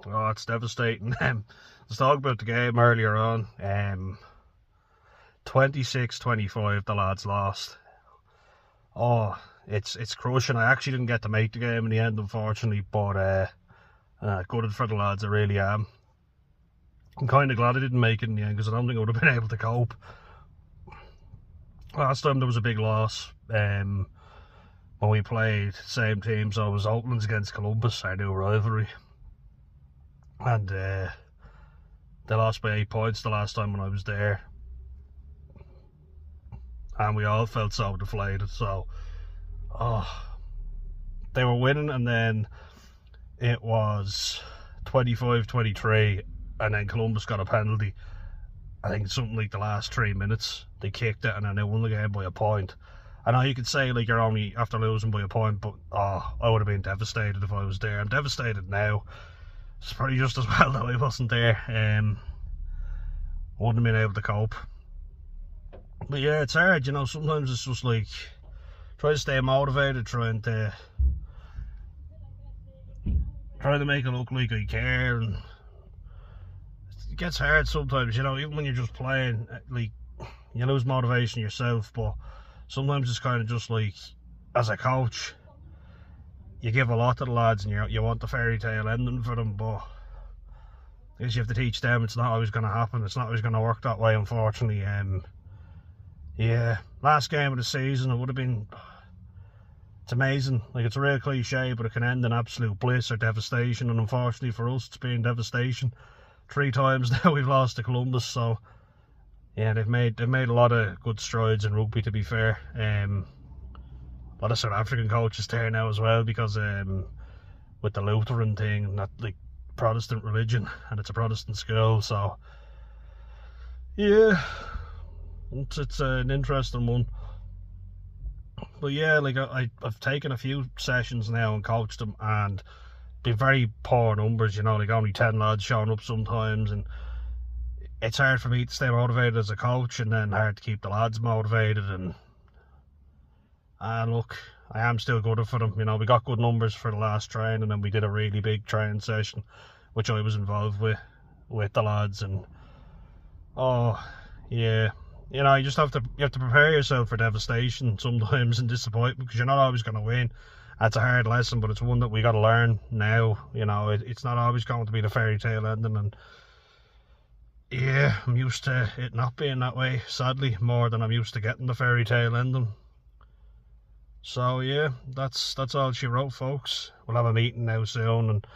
Oh, it's devastating. Let's talk about the game earlier on. 26-25, the lads lost. Oh, it's crushing. I actually didn't get to make the game in the end, unfortunately, but good for the lads, I really am. I'm kind of glad I didn't make it in the end, because I don't think I would have been able to cope. Last time there was a big loss, when we played same team, so it was Oaklands against Columbus, our new rivalry. And they lost by 8 points the last time when I was there. And we all felt so deflated, so they were winning, and then it was 25-23, and then Columbus got a penalty. I think something like the last 3 minutes they kicked it, and then they won the game by a point. I know you could say like you're only after losing by a point, but I would have been devastated if I was there. I'm devastated now. It's probably just as well that I wasn't there. Wouldn't have been able to cope. But yeah, it's hard, you know. Sometimes it's just like try to stay motivated, trying to make it look like I care, and it gets hard sometimes, you know. Even when you're just playing, like, you lose motivation yourself. But sometimes it's kind of just like, as a coach, you give a lot to the lads, and you want the fairy tale ending for them, but I guess you have to teach them it's not always going to happen. It's not always going to work that way, unfortunately. Yeah, last game of the season, it would have been, it's amazing. Like, it's a real cliche, but it can end in absolute bliss or devastation, and unfortunately for us, it's been devastation. 3 times now we've lost to Columbus, so yeah, they've made a lot of good strides in rugby, to be fair. A lot of South African coaches there now as well, because with the Lutheran thing, not like Protestant religion, and it's a Protestant school, so yeah, it's an interesting one. But yeah, like I've taken a few sessions now and coached them, and been very poor numbers, you know, like only 10 lads showing up sometimes, and it's hard for me to stay motivated as a coach, and then hard to keep the lads motivated. And look, I am still good for them, you know. We got good numbers for the last training, and we did a really big training session, which I was involved with the lads, and yeah, you know, you have to prepare yourself for devastation sometimes and disappointment, because you're not always going to win. That's a hard lesson, but it's one that we got to learn now. You know, it's not always going to be the fairy tale ending, and yeah, I'm used to it not being that way, sadly, more than I'm used to getting the fairy tale ending. So yeah, that's all she wrote, folks. We'll have a meeting now soon, and